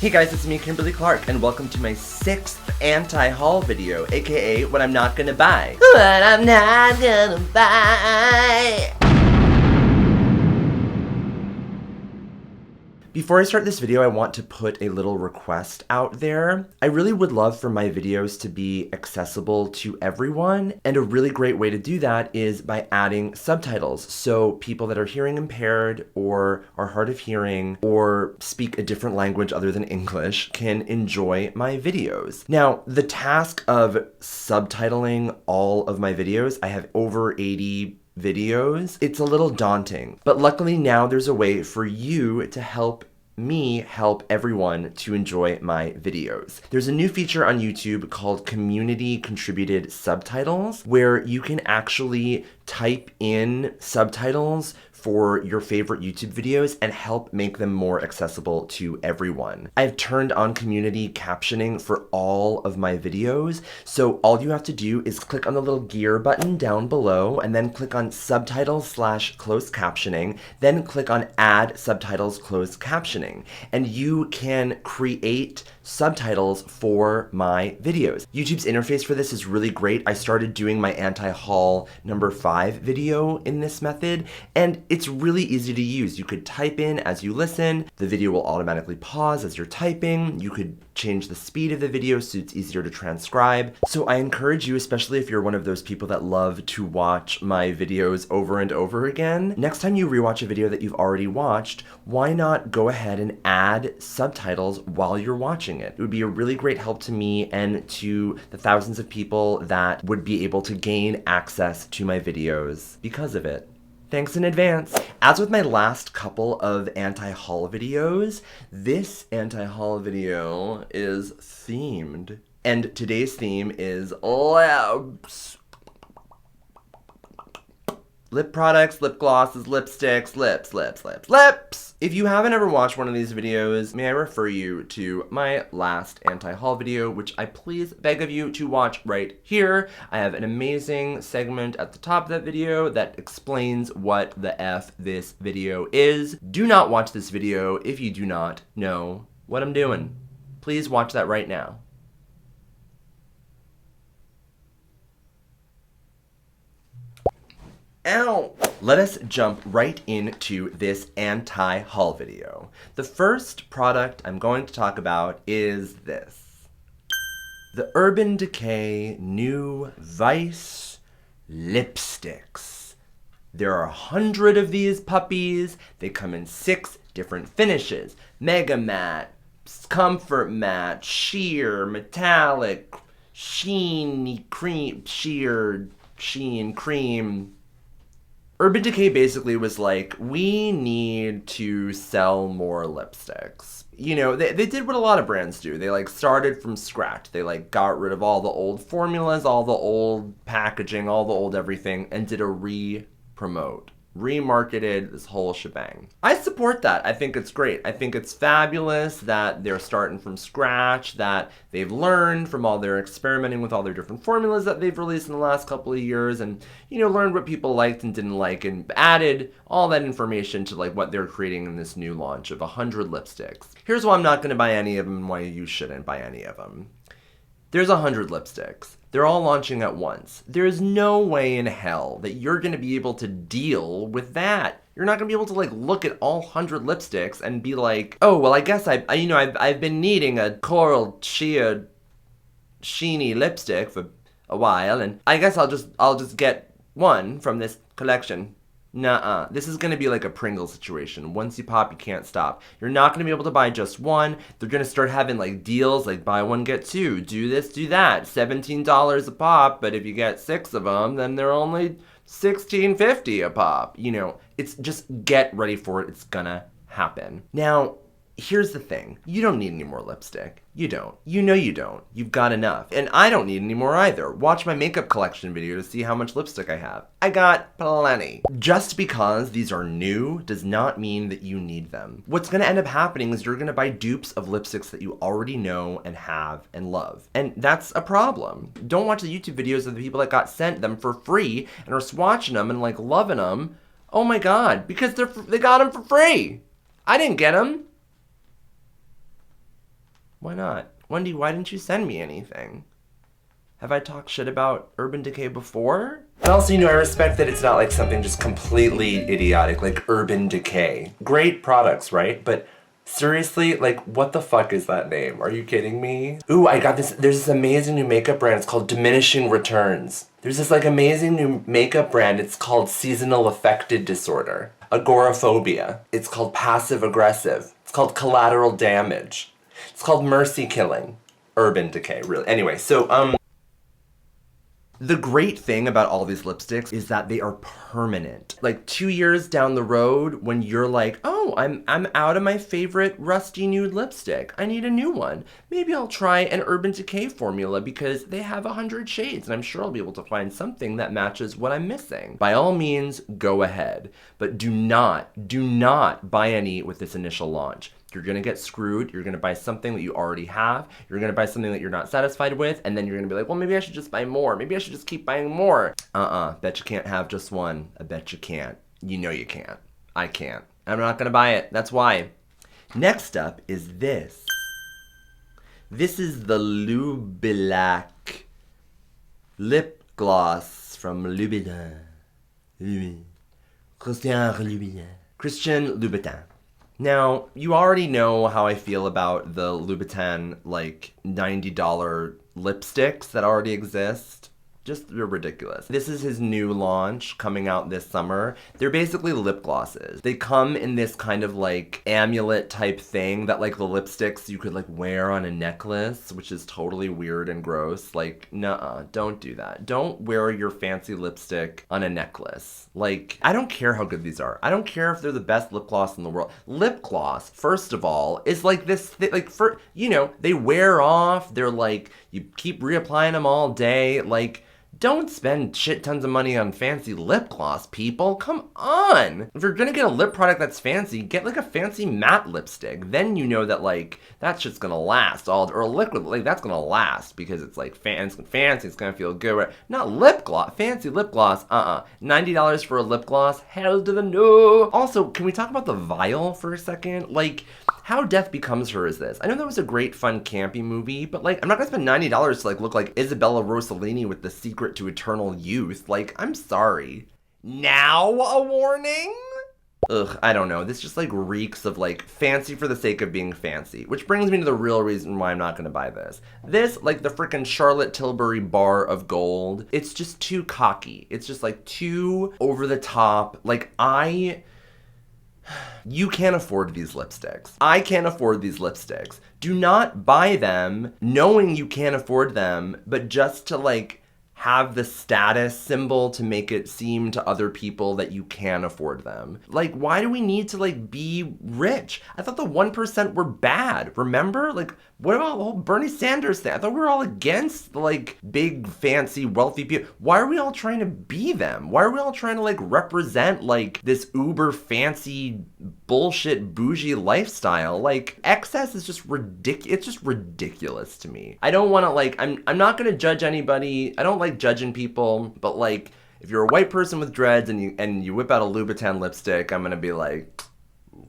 Hey guys, it's me, Kimberly Clark, and welcome to my 6th anti-haul video, aka what I'm not gonna buy. What I'm not gonna buy. Before I start this video, I want to put a little request out there. I really would love for my videos to be accessible to everyone, and a really great way to do that is by adding subtitles, so people that are hearing impaired or are hard of hearing or speak a different language other than English can enjoy my videos. Now, the task of subtitling all of my videos, I have over 80 videos, it's a little daunting. But luckily now there's a way for you to help me help everyone to enjoy my videos. There's a new feature on YouTube called Community Contributed Subtitles, where you can actually type in subtitles for your favorite YouTube videos and help make them more accessible to everyone. I've turned on community captioning for all of my videos, so all you have to do is click on the little gear button down below and then click on subtitles/closed captioning, then click on add subtitles closed captioning, and you can create subtitles for my videos. YouTube's interface for this is really great. I started doing my anti-haul number 5 video in this method, and it's really easy to use. You could type in as you listen, the video will automatically pause as you're typing, you could change the speed of the video so it's easier to transcribe. So I encourage you, especially if you're one of those people that love to watch my videos over and over again, next time you rewatch a video that you've already watched, why not go ahead and add subtitles while you're watching it? It would be a really great help to me and to the thousands of people that would be able to gain access to my videos because of it. Thanks in advance. As with my last couple of anti-haul videos, this anti-haul video is themed. And today's theme is lips. Lip products, lip glosses, lipsticks, lips. If you haven't ever watched one of these videos, may I refer you to my last anti-haul video, which I please beg of you to watch right here. I have an amazing segment at the top of that video that explains what the F this video is. Do not watch this video if you do not know what I'm doing. Please watch that right now. Ow! Let us jump right into this anti-haul video. The first product I'm going to talk about is this. The Urban Decay New Vice Lipsticks. There are 100 of these puppies. They come in 6 different finishes. Mega Matte, Comfort Matte, Sheer, Metallic, Sheeny Cream, Sheer, Sheen Cream. Urban Decay basically was like, we need to sell more lipsticks. You know, they did what a lot of brands do. They like started from scratch. They like got rid of all the old formulas, all the old packaging, all the old everything, and did a re-promote. Remarketed this whole shebang. I support that. I think it's great. I think it's fabulous that they're starting from scratch, that they've learned from all their experimenting with all their different formulas that they've released in the last couple of years, and, you know, learned what people liked and didn't like, and added all that information to like what they're creating in this new launch of 100 lipsticks. Here's why I'm not going to buy any of them and why you shouldn't buy any of them. There's 100 lipsticks. They're all launching at once. There's no way in hell that you're going to be able to deal with that. You're not going to be able to like look at all 100 lipsticks and be like, oh, well, I guess I've been needing a coral sheer sheeny lipstick for a while, and I guess I'll just get one from this collection. Nuh-uh. This is going to be like a Pringle situation. Once you pop, you can't stop. You're not going to be able to buy just one. They're going to start having like deals like buy one, get two. Do this, do that. $17 a pop, but if you get 6 of them, then they're only $16.50 a pop. You know, it's just get ready for it. It's gonna happen. Now, here's the thing. You don't need any more lipstick. You don't. You know you don't. You've got enough. And I don't need any more either. Watch my makeup collection video to see how much lipstick I have. I got plenty. Just because these are new does not mean that you need them. What's going to end up happening is you're going to buy dupes of lipsticks that you already know and have and love. And that's a problem. Don't watch the YouTube videos of the people that got sent them for free and are swatching them and like loving them. Oh my God, because they got them for free. I didn't get them. Why not? Wendy, why didn't you send me anything? Have I talked shit about Urban Decay before? And also, I respect that it's not like something just completely idiotic, like Urban Decay. Great products, right? But seriously, like, what the fuck is that name? Are you kidding me? Ooh, I got this. There's this amazing new makeup brand. It's called Diminishing Returns. There's this like amazing new makeup brand. It's called Seasonal Affected Disorder. Agoraphobia. It's called Passive Aggressive. It's called Collateral Damage. It's called Mercy Killing. Urban Decay, really. Anyway, so, the great thing about all these lipsticks is that they are permanent. Like 2 years down the road, when you're like, oh, I'm out of my favorite rusty nude lipstick. I need a new one. Maybe I'll try an Urban Decay formula because they have 100 shades and I'm sure I'll be able to find something that matches what I'm missing. By all means, go ahead. But do not buy any with this initial launch. You're gonna get screwed. You're gonna buy something that you already have. You're gonna buy something that you're not satisfied with, and then you're gonna be like, well, maybe I should just buy more. Maybe I should just keep buying more. Bet you can't have just one. I bet you can't. You know you can't. I can't. I'm not gonna buy it. That's why. Next up is this. This is the Loubilaque lip gloss from Louboutin. Christian Louboutin. Now, you already know how I feel about the Louboutin, like, $90 lipsticks that already exist. Just ridiculous. This is his new launch coming out this summer. They're basically lip glosses. They come in this kind of like amulet type thing that like the lipsticks you could like wear on a necklace, which is totally weird and gross. Like, nuh-uh, don't do that. Don't wear your fancy lipstick on a necklace. Like, I don't care how good these are. I don't care if they're the best lip gloss in the world. Lip gloss, first of all, is like this, like, for, they wear off. They're like, you keep reapplying them all day. Like, don't spend shit tons of money on fancy lip gloss, people. Come on. If you're gonna get a lip product that's fancy, get like a fancy matte lipstick. Then you know that like that shit's gonna last. Or a liquid, like that's gonna last because it's like fancy, it's gonna feel good. Right? Not lip gloss, fancy lip gloss. $90 for a lip gloss? Hell to the no. Also, can we talk about the vial for a second? Like, How Death Becomes Her is this? I know that was a great, fun, campy movie, but like, I'm not gonna spend $90 to like look like Isabella Rossellini with The Secret to Eternal Youth. Like, I'm sorry. Now a warning? Ugh, I don't know. This just like reeks of like fancy for the sake of being fancy. Which brings me to the real reason why I'm not gonna buy this. This, like the frickin' Charlotte Tilbury bar of gold, it's just too cocky. It's just like too over the top. Like you can't afford these lipsticks. I can't afford these lipsticks. Do not buy them knowing you can't afford them, but just to like have the status symbol to make it seem to other people that you can afford them. Like, why do we need to like be rich? I thought the 1% were bad, remember? Like, what about the whole Bernie Sanders thing? I thought we were all against like big, fancy, wealthy people. Why are we all trying to be them? Why are we all trying to like represent like this uber fancy bullshit bougie lifestyle? Like, excess is just ridiculous. It's just ridiculous to me. I don't want to like, I'm not going to judge anybody. I don't like judging people, but like, if you're a white person with dreads and you whip out a Louboutin lipstick, I'm going to be like,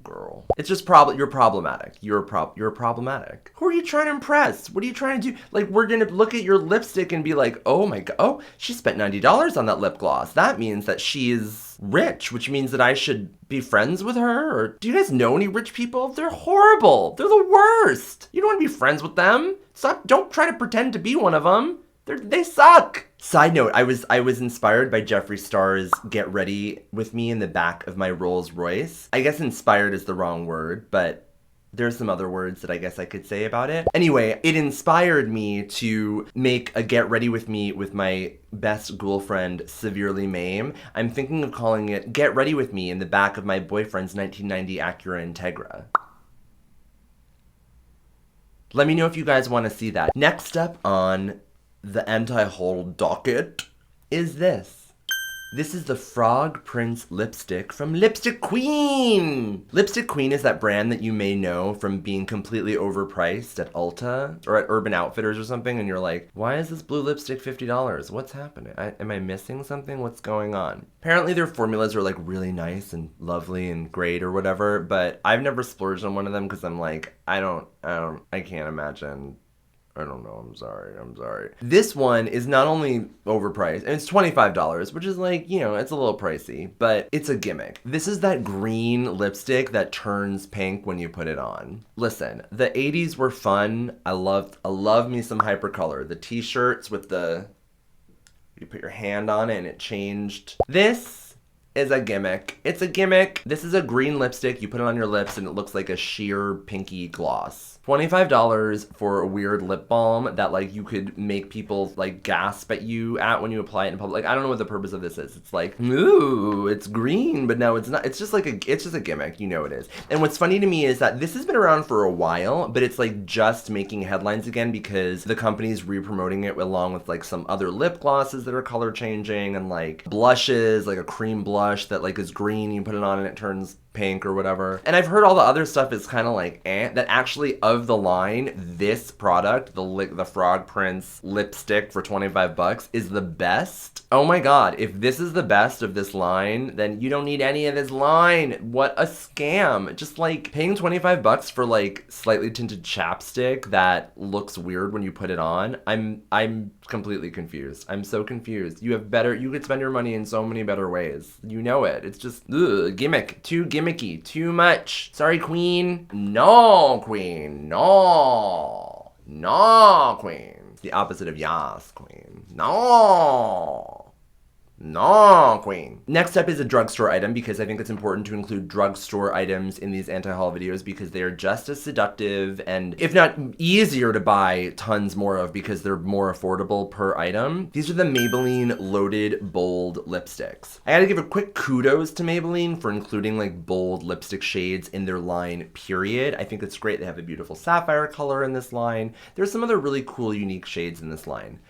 girl. It's just you're problematic. You're problematic. Who are you trying to impress? What are you trying to do? Like, we're gonna look at your lipstick and be like, oh my god, oh, she spent $90 on that lip gloss. That means that she's rich, which means that I should be friends with her? Or do you guys know any rich people? They're horrible. They're the worst. You don't want to be friends with them. Don't try to pretend to be one of them. They suck. Side note, I was inspired by Jeffree Star's Get Ready With Me in the back of my Rolls Royce. I guess inspired is the wrong word, but there's some other words that I guess I could say about it. Anyway, it inspired me to make a Get Ready With Me with my best ghoul friend, Severely Mame. I'm thinking of calling it Get Ready With Me in the back of my boyfriend's 1990 Acura Integra. Let me know if you guys want to see that. Next up on the anti-haul docket is this. This is the Frog Prince lipstick from Lipstick Queen. Lipstick Queen is that brand that you may know from being completely overpriced at Ulta or at Urban Outfitters or something, and you're like, why is this blue lipstick $50? What's happening? Am I missing something? What's going on? Apparently their formulas are like really nice and lovely and great or whatever, but I've never splurged on one of them because I'm like, I can't imagine. I don't know, I'm sorry. This one is not only overpriced, and it's $25, which is like, you know, it's a little pricey, but it's a gimmick. This is that green lipstick that turns pink when you put it on. Listen, the 80s were fun. I love me some hypercolor. The t-shirts with you put your hand on it and it changed. This is a gimmick. It's a gimmick. This is a green lipstick. You put it on your lips and it looks like a sheer pinky gloss. $25 for a weird lip balm that like you could make people like gasp at you at when you apply it in public. Like, I don't know what the purpose of this is. It's like, ooh, it's green, but no, it's not. It's just a gimmick. You know it is. And what's funny to me is that this has been around for a while, but it's like just making headlines again because the company's re-promoting it along with like some other lip glosses that are color changing and like blushes, like a cream blush that like is green. You put it on and it turns pink or whatever. And I've heard all the other stuff is kind of like that actually of the line, this product, the Frog Prince lipstick for $25 is the best. Oh my god, if this is the best of this line, then you don't need any of this line. What a scam. Just like paying $25 for like slightly tinted chapstick that looks weird when you put it on. I'm completely confused. I'm so confused. You could spend your money in so many better ways. You know it. It's just gimmick. Too gimmicky. Too much. Sorry, Queen. No, Queen. No. No, Queen. It's the opposite of yas, Queen. No. No, Queen. Next up is a drugstore item because I think it's important to include drugstore items in these anti-haul videos because they are just as seductive and, if not easier to buy tons more of because they're more affordable per item. These are the Maybelline Loaded Bold Lipsticks. I gotta give a quick kudos to Maybelline for including like bold lipstick shades in their line, period. I think it's great. They have a beautiful sapphire color in this line. There's some other really cool, unique shades in this line.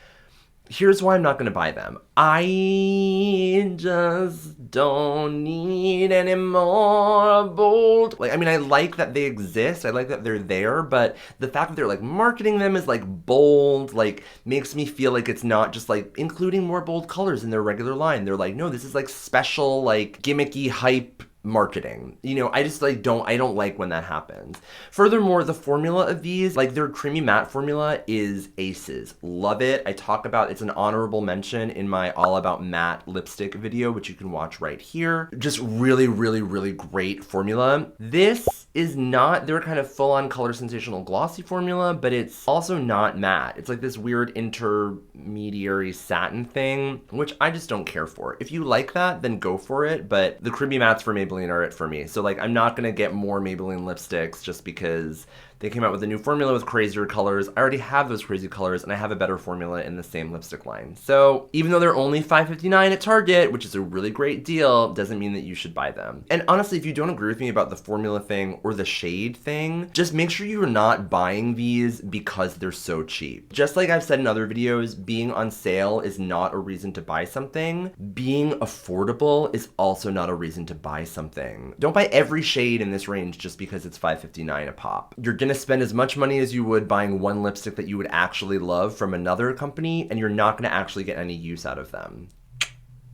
Here's why I'm not going to buy them. I just don't need any more bold. Like, I mean, I like that they exist. I like that they're there, but the fact that they're like marketing them as like bold, like makes me feel like it's not just like including more bold colors in their regular line. They're like, no, this is like special, like gimmicky hype marketing. You know, I just like I don't like when that happens. Furthermore, the formula of these, like their creamy matte formula is aces. Love it. I talk about it's an honorable mention in my all about matte lipstick video, which you can watch right here. Just really, really, really great formula. This is not their kind of full-on color sensational glossy formula, but it's also not matte. It's like this weird intermediary satin thing, which I just don't care for. If you like that, then go for it, but the creamy mattes for Maybelline are it for me. So like, I'm not gonna get more Maybelline lipsticks just because they came out with a new formula with crazier colors. I already have those crazy colors and I have a better formula in the same lipstick line. So even though they're only $5.59 at Target, which is a really great deal, doesn't mean that you should buy them. And honestly, if you don't agree with me about the formula thing or the shade thing, just make sure you're not buying these because they're so cheap. Just like I've said in other videos, being on sale is not a reason to buy something. Being affordable is also not a reason to buy something. Don't buy every shade in this range just because it's $5.59 a pop. You're gonna spend as much money as you would buying one lipstick that you would actually love from another company, and you're not gonna actually get any use out of them.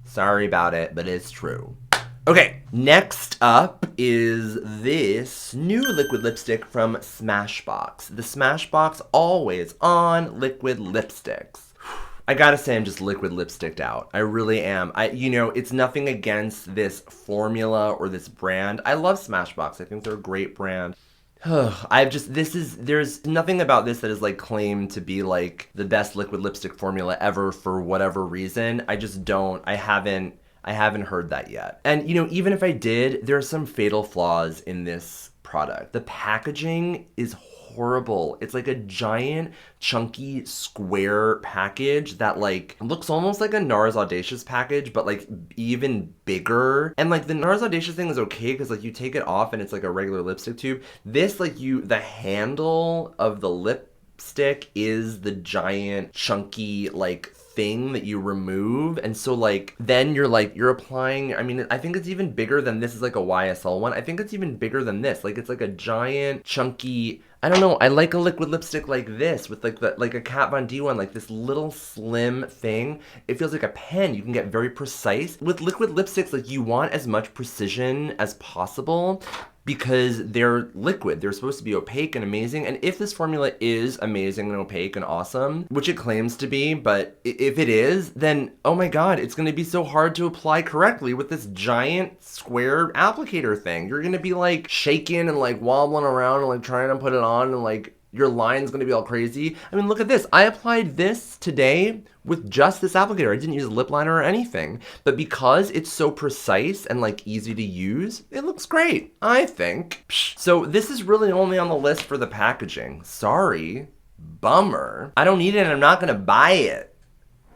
Sorry about it, but it's true. Okay, next up is this new liquid lipstick from Smashbox. The Smashbox Always On liquid lipsticks. I gotta say I'm just liquid lipsticked out. I really am. You know, it's nothing against this formula or this brand. I love Smashbox. I think they're a great brand. There's nothing about this that is like claimed to be like the best liquid lipstick formula ever for whatever reason. I haven't heard that yet. And you know, even if I did, there are some fatal flaws in this product. The packaging is horrible. It's like a giant, chunky, square package that like looks almost like a NARS Audacious package, but like even bigger. And like the NARS Audacious thing is okay because like you take it off and it's like a regular lipstick tube. This like the handle of the lipstick is the giant, chunky, like thing that you remove. And so like, then you're applying, I mean, I think it's even bigger than this is like a YSL one. I think it's even bigger than this. Like it's like a giant chunky, I don't know, I like a liquid lipstick like this with like a Kat Von D one, like this little slim thing. It feels like a pen. You can get very precise. With liquid lipsticks, like you want as much precision as possible because they're liquid. They're supposed to be opaque and amazing. And if this formula is amazing and opaque and awesome, which it claims to be, but if it is, then oh my God, it's gonna be so hard to apply correctly with this giant square applicator thing. You're gonna be like shaking and like wobbling around and like trying to put it on and like your line's gonna be all crazy. I mean, look at this. I applied this today with just this applicator. I didn't use a lip liner or anything. But because it's so precise and like easy to use, it looks great, I think. So this is really only on the list for the packaging. Sorry, bummer. I don't need it and I'm not gonna buy it.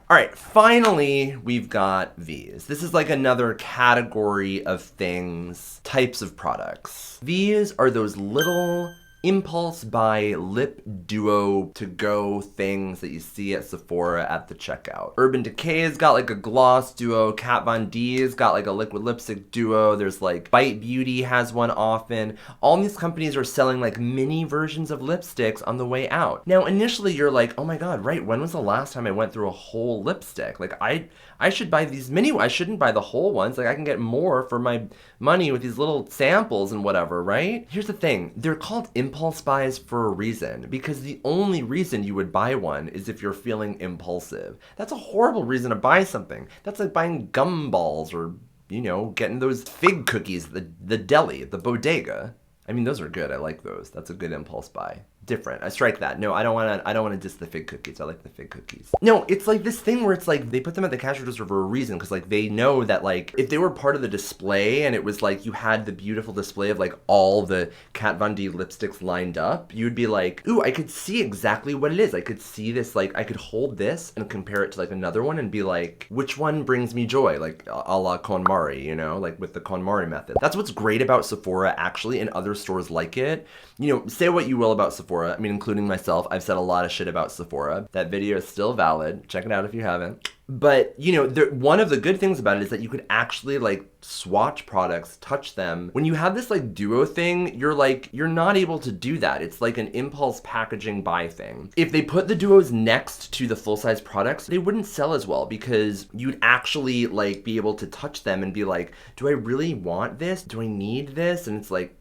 All right, finally, we've got these. This is like another category of things, types of products. These are those little impulse buy lip duo to go things that you see at Sephora at the checkout. Urban Decay's got like a gloss duo. Kat Von D's got like a liquid lipstick duo. There's like Bite Beauty has one often. All these companies are selling like mini versions of lipsticks on the way out. Now initially you're like, oh my God, right, when was the last time I went through a whole lipstick? Like I should buy these mini, I shouldn't buy the whole ones. Like I can get more for my money with these little samples and whatever, right? Here's the thing, they're called impulse buys for a reason, because the only reason you would buy one is if you're feeling impulsive. That's a horrible reason to buy something. That's like buying gumballs or, you know, getting those fig cookies at the deli, the bodega. I mean, those are good. I like those. That's a good impulse buy. Different. I strike that. No, I don't want to diss the fig cookies. I like the fig cookies. No, it's like this thing where it's like they put them at the cash register for a reason, because like they know that like if they were part of the display and it was like you had the beautiful display of like all the Kat Von D lipsticks lined up, you'd be like, ooh, I could see exactly what it is. I could see this, like I could hold this and compare it to like another one and be like, which one brings me joy? Like a la KonMari, you know, like with the KonMari method. That's what's great about Sephora actually, and other stores like it. You know, say what you will about Sephora. I mean, including myself, I've said a lot of shit about Sephora. That video is still valid. Check it out if you haven't. But, you know, one of the good things about it is that you could actually, like, swatch products, touch them. When you have this, like, duo thing, you're not able to do that. It's like an impulse packaging buy thing. If they put the duos next to the full-size products, they wouldn't sell as well, because you'd actually, like, be able to touch them and be like, do I really want this? Do I need this? And it's like,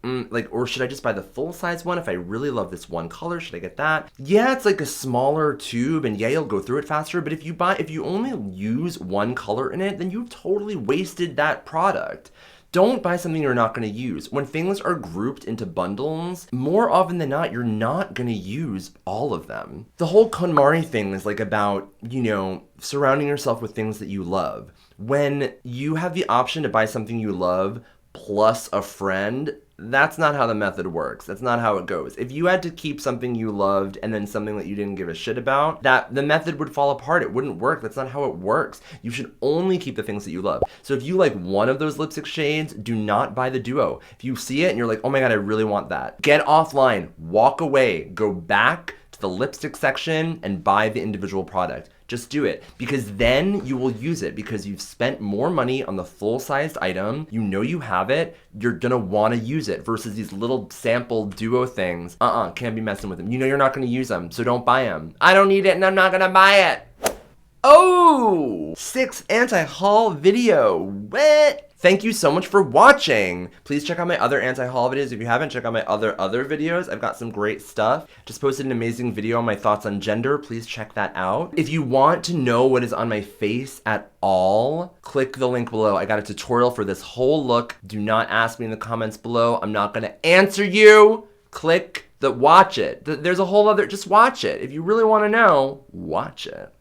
or should I just buy the full-size one? If I really love this one color, should I get that? Yeah, it's like a smaller tube, and yeah, you'll go through it faster, but if you only use one color in it, then you've totally wasted that product. Don't buy something you're not going to use. When things are grouped into bundles, more often than not, you're not going to use all of them. The whole KonMari thing is like about, you know, surrounding yourself with things that you love. When you have the option to buy something you love plus a friend, that's not how the method works. That's not how it goes. If you had to keep something you loved and then something that you didn't give a shit about, the method would fall apart. It wouldn't work. That's not how it works. You should only keep the things that you love. So if you like one of those lipstick shades, do not buy the duo. If you see it and you're like, oh my God, I really want that, get offline, walk away, go back to the lipstick section and buy the individual product. Just do it, because then you will use it, because you've spent more money on the full-sized item. You know you have it. You're gonna want to use it versus these little sample duo things. Can't be messing with them. You know you're not gonna use them, so don't buy them. I don't need it and I'm not gonna buy it. Oh, 6 anti-haul video. What? Thank you so much for watching. Please check out my other anti-haul videos. If you haven't, check out my other videos. I've got some great stuff. Just posted an amazing video on my thoughts on gender. Please check that out. If you want to know what is on my face at all, click the link below. I got a tutorial for this whole look. Do not ask me in the comments below. I'm not gonna answer you. Click watch it. There's a whole other, just watch it. If you really wanna know, watch it.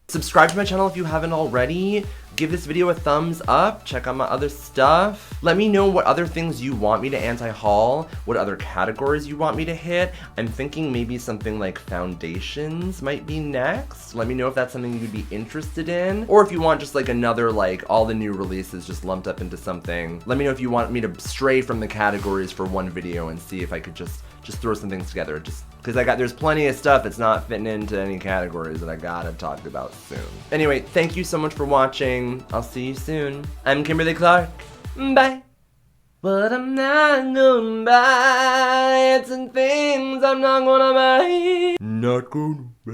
Subscribe to my channel if you haven't already. Give this video a thumbs up. Check out my other stuff. Let me know what other things you want me to anti-haul, what other categories you want me to hit. I'm thinking maybe something like foundations might be next. Let me know if that's something you'd be interested in. Or if you want just like another, like all the new releases just lumped up into something. Let me know if you want me to stray from the categories for one video and see if I could just just throw some things together, just because there's plenty of stuff that's not fitting into any categories that I gotta talk about soon. Anyway, thank you so much for watching. I'll see you soon. I'm Kimberly Clark. Bye. But I'm not gonna buy. It's some things I'm not gonna buy. Not gonna buy.